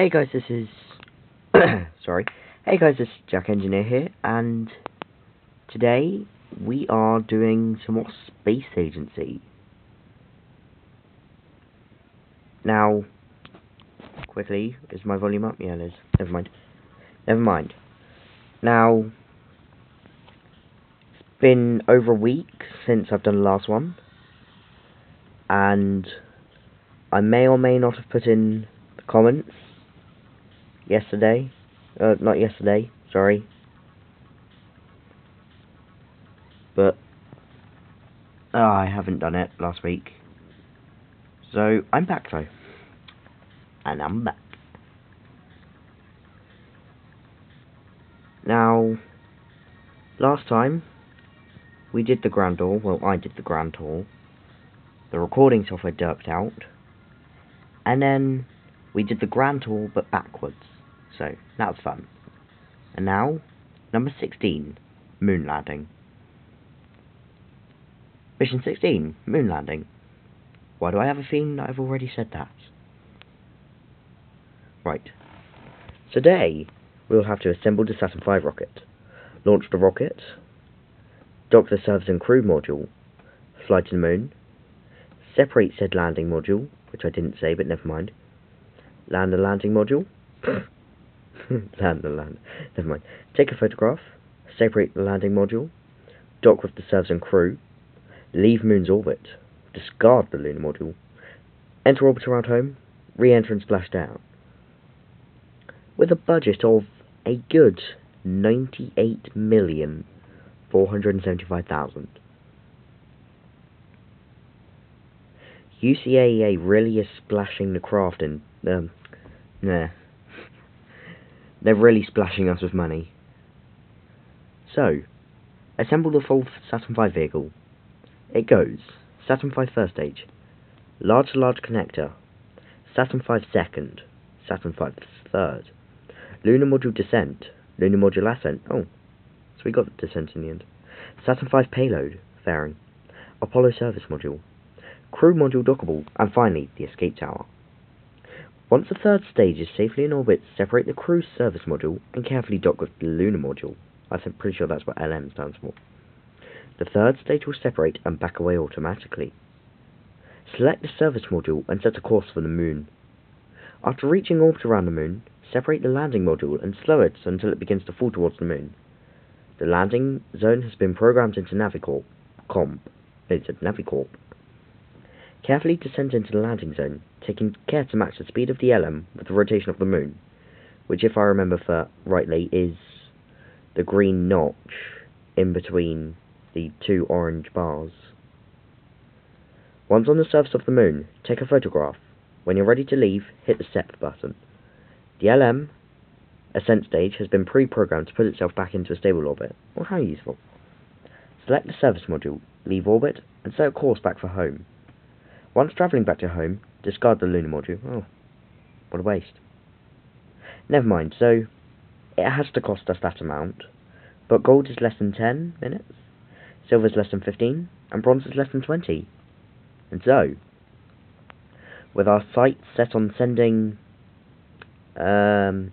Hey guys, this is sorry. Hey guys, this is The.engineer here, and today we are doing some more Space Agency. Now, quickly, is my volume up? Yeah, it is. Never mind. Never mind. Now, it's been over a week since I've done the last one, and I may or may not have put in the comments yesterday. Not yesterday, sorry. But I haven't done it last week. So I'm back though. And I'm back. Now, last time we did the grand tour. Well, I did the grand tour. The recording software derped out. And then we did the grand tour but backwards. So that was fun. And now, number 16, moon landing. Mission 16, moon landing. Why do I have a feeling that I've already said that? Right. Today, we'll have to assemble the Saturn V rocket, launch the rocket, dock the service and crew module, fly to the moon, separate said landing module, which I didn't say but never mind, land the landing module, never mind, take a photograph, separate the landing module, dock with the service and crew, leave moon's orbit, discard the lunar module, enter orbit around home, re-enter and splash down. With a budget of a good 98,475,000. UCAEA really is splashing the craft in. They're really splashing us with money. So, assemble the full Saturn V vehicle. It goes Saturn V first stage, large to large connector, Saturn V second, Saturn V third, lunar module descent, lunar module ascent. Oh, so we got the descent in the end. Saturn V payload fairing, Apollo service module, crew module dockable, and finally the escape tower. Once the third stage is safely in orbit, separate the crew service module and carefully dock with the lunar module. I'm pretty sure that's what LM stands for. The third stage will separate and back away automatically. Select the service module and set a course for the moon. After reaching orbit around the moon, separate the landing module and slow it until it begins to fall towards the moon. The landing zone has been programmed into Navicorp. Carefully descend into the landing zone, taking care to match the speed of the LM with the rotation of the moon, which, if I remember rightly, is the green notch in between the two orange bars. Once on the surface of the moon, take a photograph. When you're ready to leave, hit the SEP button. The LM ascent stage has been pre-programmed to put itself back into a stable orbit. Well, how useful. Select the service module, leave orbit, and set a course back for home. Once travelling back to home, discard the lunar module. Oh, what a waste. Never mind, so it has to cost us that amount, but gold is less than 10 minutes, silver is less than 15, and bronze is less than 20. And so, with our sights set on sending our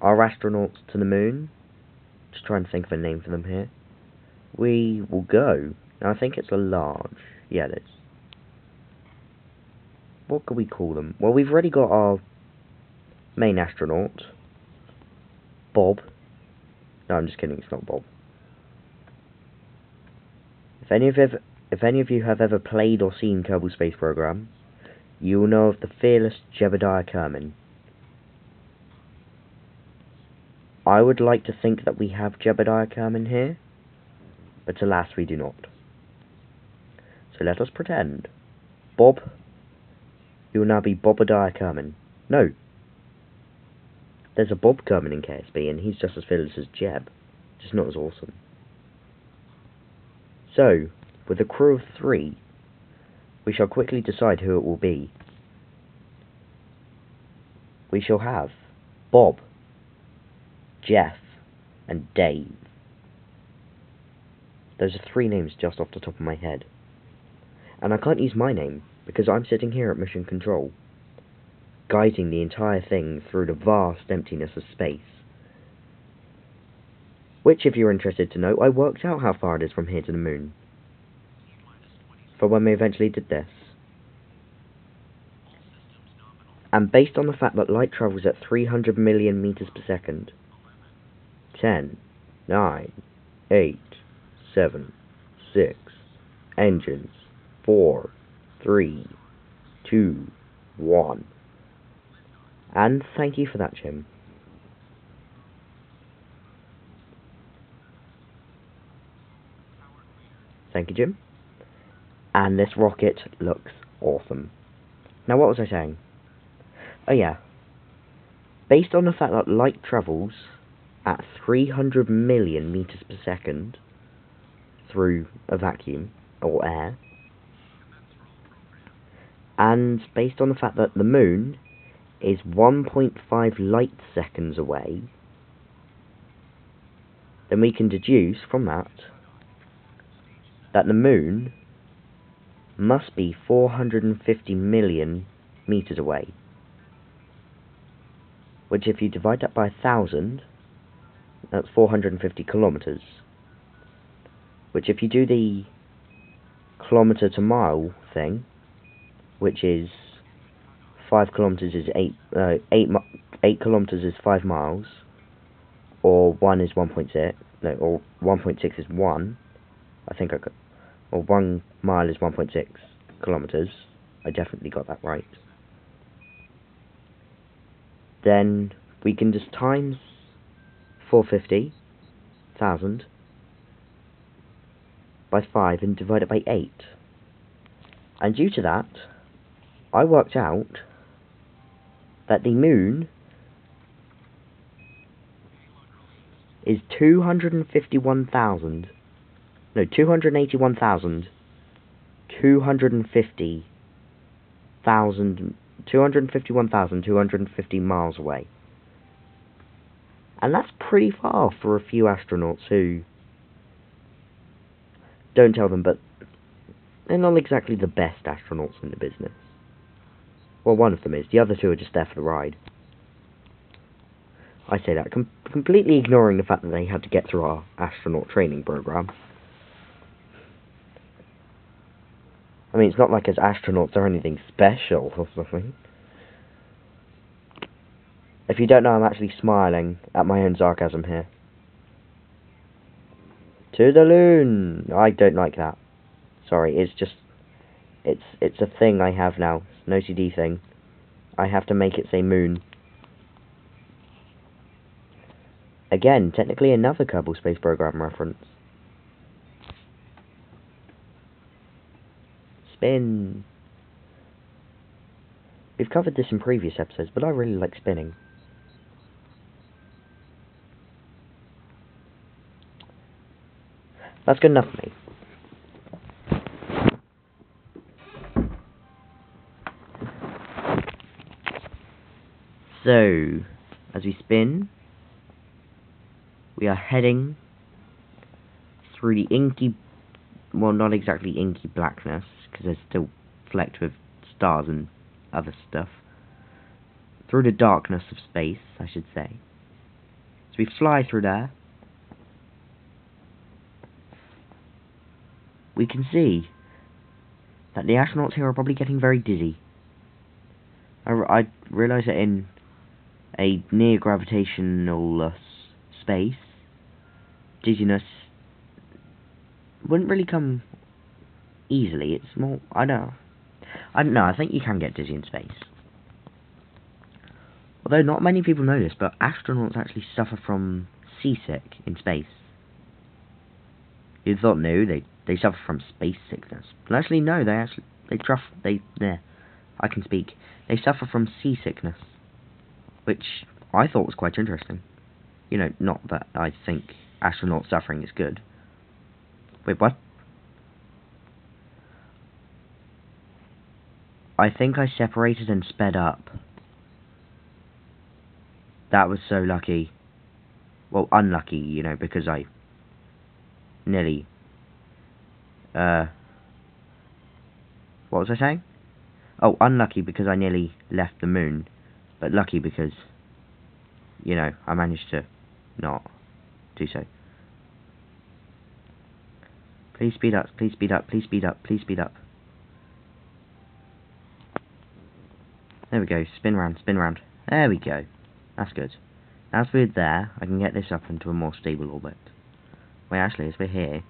astronauts to the moon, just trying to think of a name for them here, we will go. Now I think it's a large. Yeah, it is. What could we call them? Well, we've already got our main astronaut, Bob. No, I'm just kidding, it's not Bob. If any of you have ever played or seen Kerbal Space Program, you will know of the fearless Jebediah Kerman. I would like to think that we have Jebediah Kerman here, but alas, we do not. So let us pretend. Bob, you will now be Bobadiah Kerman. No. There's a Bob Kerman in KSB, and he's just as fearless as Jeb, just not as awesome. So, with a crew of 3, we shall quickly decide who it will be. We shall have Bob, Jeff, and Dave. Those are 3 names just off the top of my head. And I can't use my name, because I'm sitting here at Mission Control. guiding the entire thing through the vast emptiness of space. Which, if you're interested to know, I worked out how far it is from here to the moon, for when we eventually did this. And based on the fact that light travels at 300 million meters per second, 10, 9, 8, 7, 6, engines, 4, 3, 2, 1. And thank you for that, Jim. Thank you, Jim. And this rocket looks awesome. Now, what was I saying? Oh yeah. Based on the fact that light travels at 300 million meters per second through a vacuum or air, and based on the fact that the moon is 1.5 light seconds away, then we can deduce from that the moon must be 450 million meters away. Which, if you divide that by 1,000, that's 450 kilometers. Which, if you do the kilometer to mile thing, which is 5 kilometers is 8 kilometers is 5 miles, or 1 is 1.6, no, or 1.6 is 1, I think I got, or 1 mile is 1.6 kilometers, I definitely got that right. Then we can just times 450,000 by 5 and divide it by 8. And due to that, I worked out that the moon is 251,250 miles away. And that's pretty far for a few astronauts who, don't tell them, but they're not exactly the best astronauts in the business. Well, one of them is. The other two are just there for the ride. I say that completely ignoring the fact that they had to get through our astronaut training program. I mean, it's not like as astronauts are anything special or something. If you don't know, I'm actually smiling at my own sarcasm here. To the loon! I don't like that. Sorry, it's just... It's a thing I have now. It's an OCD thing. I have to make it say moon. Again, technically another Kerbal Space Program reference. Spin! We've covered this in previous episodes, but I really like spinning. That's good enough for me. So, as we spin, we are heading through the inky, well, not exactly inky blackness, because there's still flecked with stars and other stuff. Through the darkness of space, I should say. So we fly through there. We can see that the astronauts here are probably getting very dizzy. I realise that in a near gravitational space, dizziness wouldn't really come easily. It's more, I don't know, I think you can get dizzy in space. Although not many people know this, but astronauts actually suffer from seasick in space. You thought no, they suffer from space sickness. But actually no, they suffer from seasickness. Which I thought was quite interesting. You know, not that I think astronaut suffering is good. Wait, what? I think I separated and sped up. That was so lucky. Well, unlucky, you know, because I nearly... What was I saying? Oh, unlucky because I nearly left the moon. But lucky because, you know, I managed to not do so. Please speed up, please speed up, please speed up, please speed up. There we go, spin round, spin round. There we go. That's good. Now as we're there, I can get this up into a more stable orbit. Wait, actually, as we're here...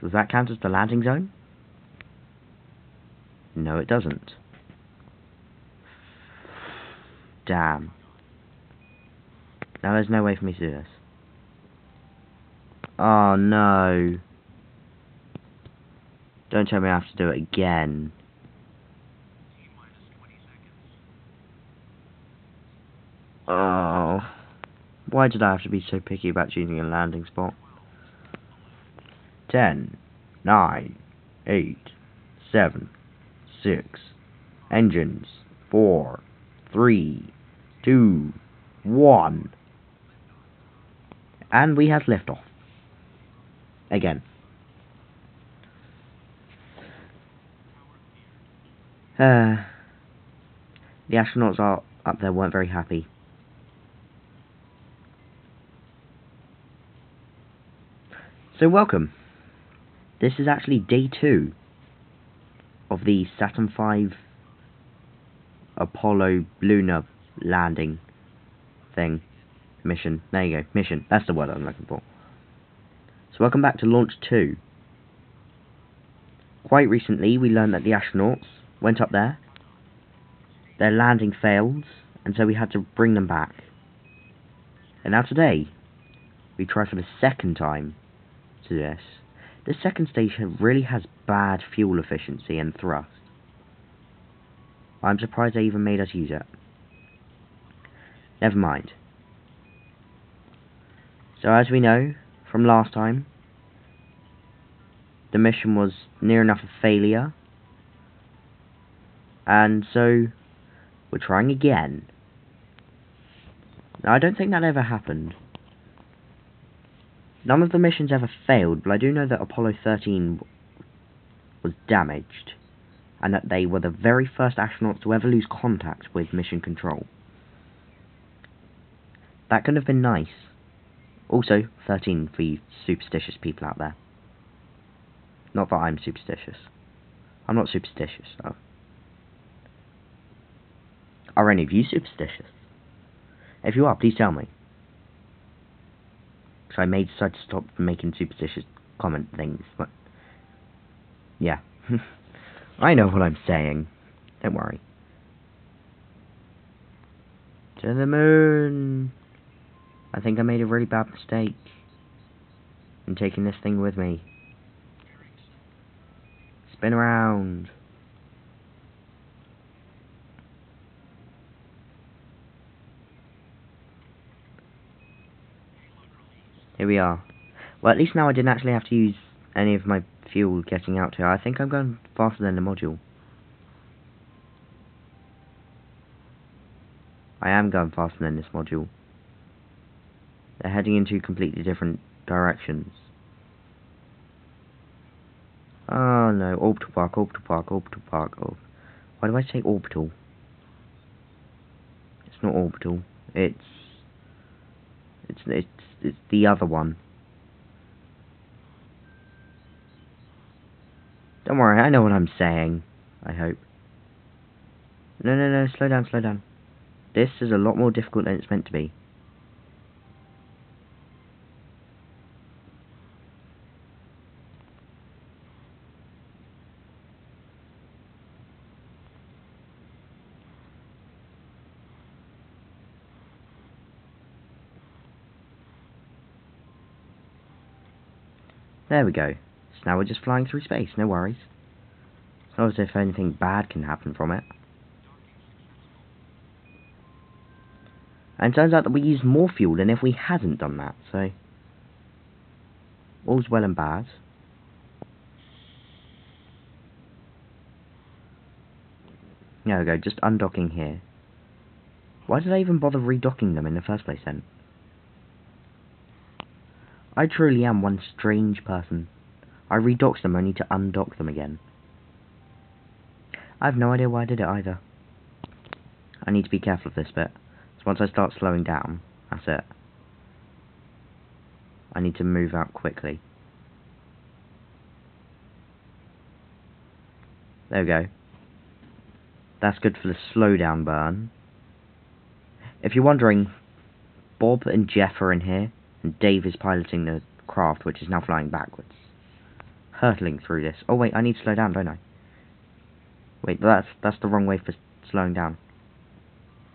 Does that count as the landing zone? No, it doesn't. Damn. Now there's no way for me to do this. Oh no. Don't tell me I have to do it again. Oh. Why did I have to be so picky about choosing a landing spot? 10, 9, 8, 7, 6. Engines. 4, 3, 2, 1. And we have liftoff. Again. The astronauts are up there weren't very happy. So welcome. This is actually day 2 of the Saturn V Apollo lunar landing thing. Mission. There you go. Mission. That's the word I'm looking for. So welcome back to Launch 2. Quite recently we learned that the astronauts went up there. Their landing failed, and so we had to bring them back. And now today, we try for the second time to do this. This second stage really has bad fuel efficiency and thrust. I'm surprised they even made us use it. Never mind. So as we know from last time, the mission was near enough a failure, and so we're trying again. Now I don't think that ever happened. None of the missions ever failed, but I do know that Apollo 13 was damaged, and that they were the very first astronauts to ever lose contact with mission control. That could have been nice. Also, 13 for you superstitious people out there. Not that I'm superstitious. I'm not superstitious, though. Are any of you superstitious? If you are, please tell me. So I may decide to stop making superstitious comment things, but... yeah. I know what I'm saying. Don't worry. To the moon! I think I made a really bad mistake in taking this thing with me. Spin around. Here we are. Well, at least now I didn't actually have to use any of my fuel getting out here. I think I'm going faster than the module. I am going faster than this module. They're heading in 2 completely different directions. Oh no, orbital park, orbital park, orbital park. Oh. Why do I say orbital? It's not orbital. It's the other one. Don't worry, I know what I'm saying. I hope. No, slow down, slow down. This is a lot more difficult than it's meant to be. There we go. So now we're just flying through space, no worries. It's not as if anything bad can happen from it. And it turns out that we used more fuel than if we hadn't done that, so... all's well and bad. There we go, just undocking here. Why did I even bother redocking them in the first place then? I truly am one strange person. I redocked them only to undock them again. I have no idea why I did it either. I need to be careful of this bit. So once I start slowing down, that's it. I need to move out quickly. There we go. That's good for the slowdown burn. If you're wondering, Bob and Jeff are in here, and Dave is piloting the craft, which is now flying backwards. Hurtling through this. Oh wait, I need to slow down, don't I? Wait, that's the wrong way for slowing down.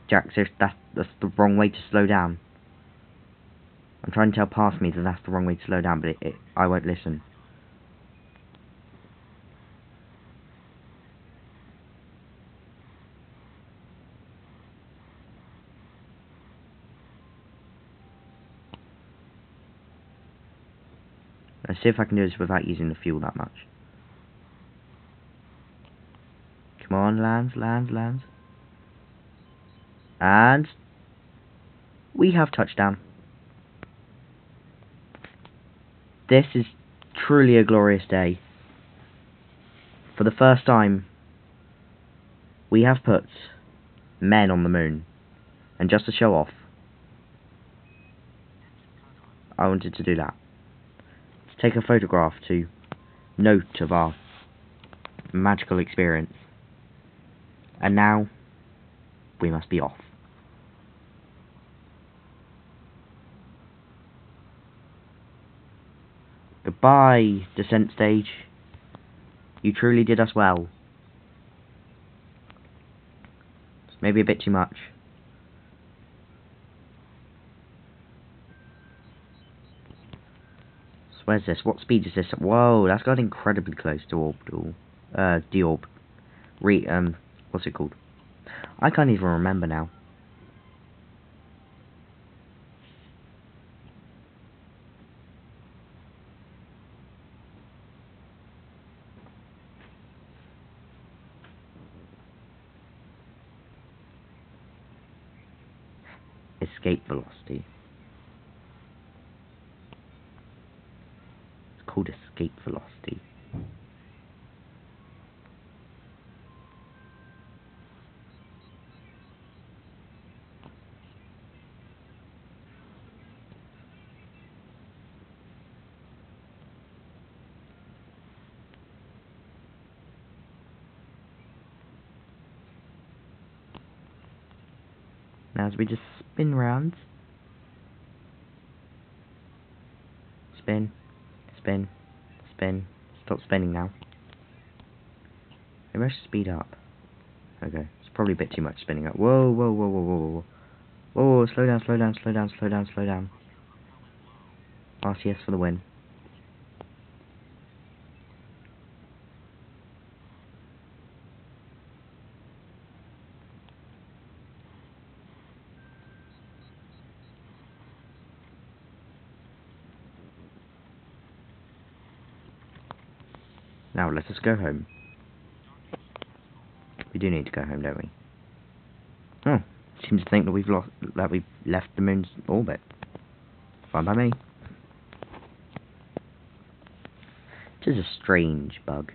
Jack, seriously, that's the wrong way to slow down. I'm trying to tell past me that that's the wrong way to slow down, but I won't listen. Let's see if I can do this without using the fuel that much. Come on, lands. And we have touchdown. This is truly a glorious day. For the first time, we have put men on the moon. And just to show off, I wanted to do that. To take a photograph to note of our magical experience. And now, we must be off. Goodbye, descent stage. You truly did us well. It's maybe a bit too much. So where's this? What speed is this? Whoa, that's got incredibly close to orbital. What's it called? I can't even remember now. Escape velocity. It's called escape velocity. Now as we just spin round. Spin. Stop spinning now. Maybe I should speed up. Okay, it's probably a bit too much spinning up. Whoa. Whoa, slow down. RCS for the win. Now let us go home. We do need to go home, don't we? Oh, seems to think that we've left the moon's orbit. Fine by me. It is a strange bug.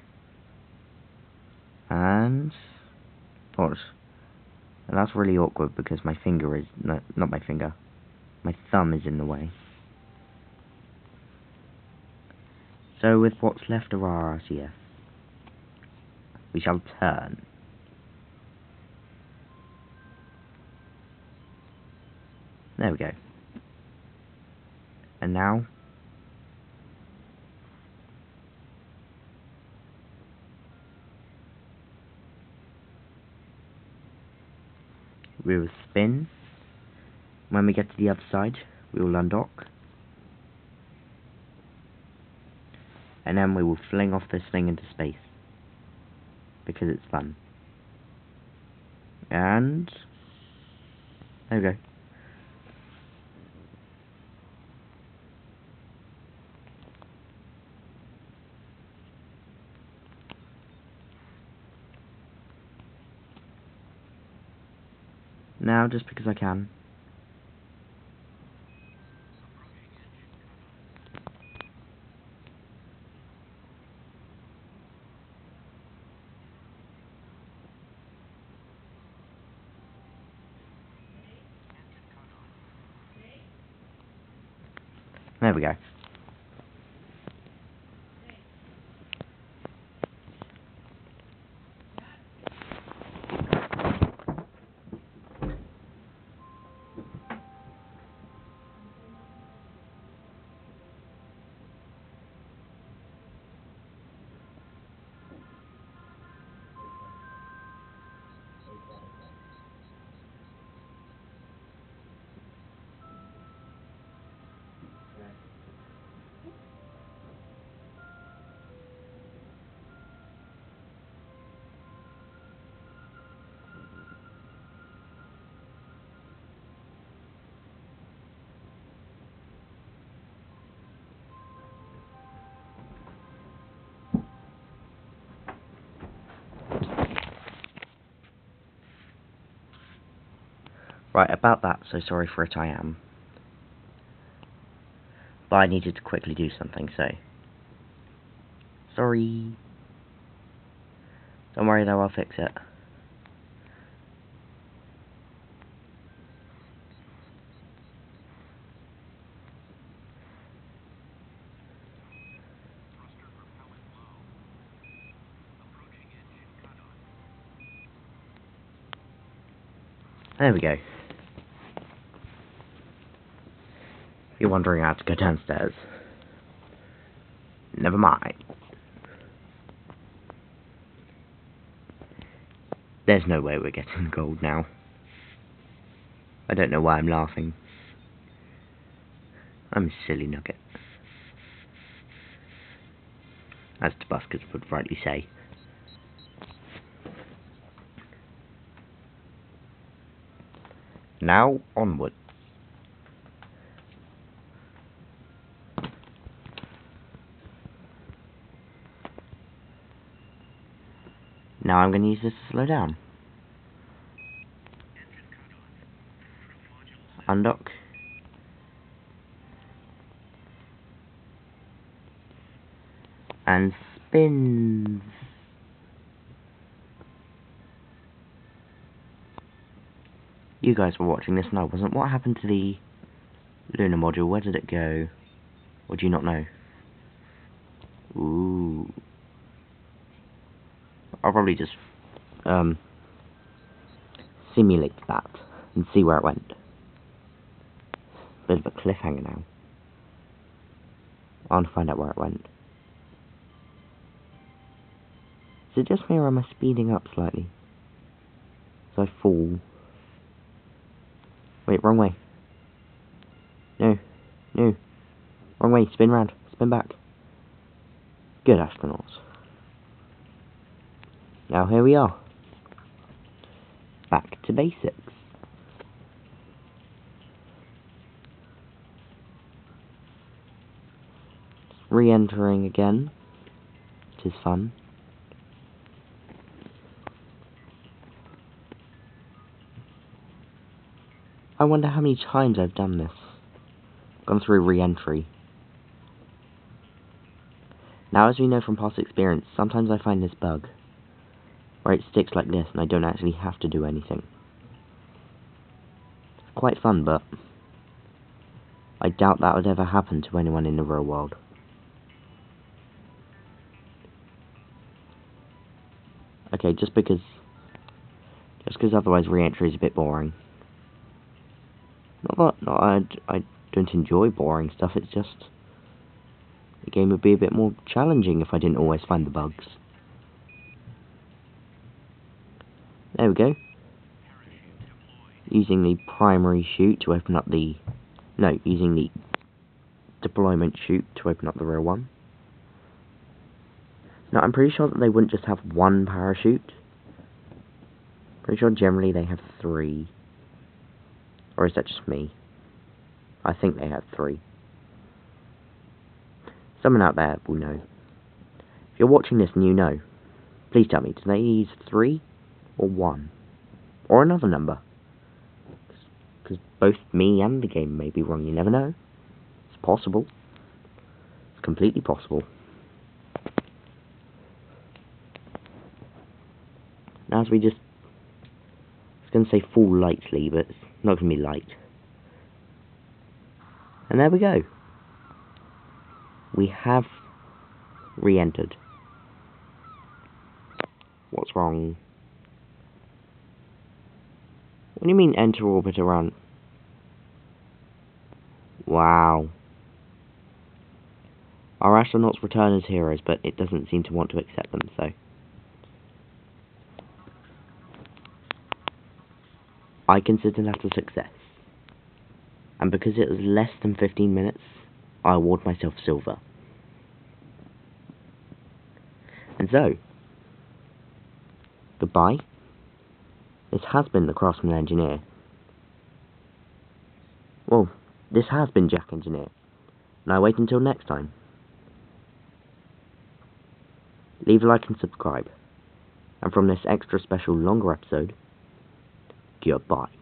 And what? And that's really awkward because my finger is not my finger. My thumb is in the way. So with what's left of our RCF, we shall turn. There we go. And now we will spin. When we get to the other side, we will undock. And then we will fling off this thing into space. Because it's fun. And there we go. now just because I can. There we go. Right, about that, so sorry for it I am. But I needed to quickly do something, so... Sorry. Don't worry though, I'll fix it. There we go. You're wondering how to go downstairs. Never mind. There's no way we're getting the gold now. I don't know why I'm laughing. I'm a silly nugget. As Tabuscus would rightly say. Now, onward. Now I'm going to use this to slow down. Undock. And spins. You guys were watching this and I wasn't. What happened to the lunar module? Where did it go? Or do you not know? Ooh. I'll probably just simulate that and see where it went. Bit of a cliffhanger now. I want to find out where it went. Is it just me or am I speeding up slightly? So I fall. Wait, wrong way. No. No. Wrong way. Spin round. Spin back. Good astronauts. Now here we are. Back to basics. Re-entering again. Which is fun. I wonder how many times I've done this. Gone through re-entry. Now, as we know from past experience, sometimes I find this bug, where it sticks like this and I don't actually have to do anything. It's quite fun, but I doubt that would ever happen to anyone in the real world. Okay, just because otherwise re-entry is a bit boring. I don't enjoy boring stuff, it's just the game would be a bit more challenging if I didn't always find the bugs. There we go. Using the primary chute to open up the... No, using the deployment chute to open up the real one. Now, I'm pretty sure that they wouldn't just have one parachute. Pretty sure generally they have 3. Or is that just me? I think they have 3. Someone out there will know. If you're watching this and you know, please tell me, do they use 3 or 1? Or another number? because both me and the game may be wrong. You never know. It's possible. It's completely possible. Now, as we just... I was going to say fall lightly, but it's not going to be light. And there we go. We have re-entered. What's wrong? What do you mean enter orbit around? Wow. Our astronauts return as heroes, but it doesn't seem to want to accept them, so... I consider that a success. And because it was less than 15 minutes, I award myself silver. And so, goodbye. This has been the Craftsman Engineer. Well, this has been Jack Engineer. Now wait until next time. Leave a like and subscribe. And from this extra special longer episode, goodbye.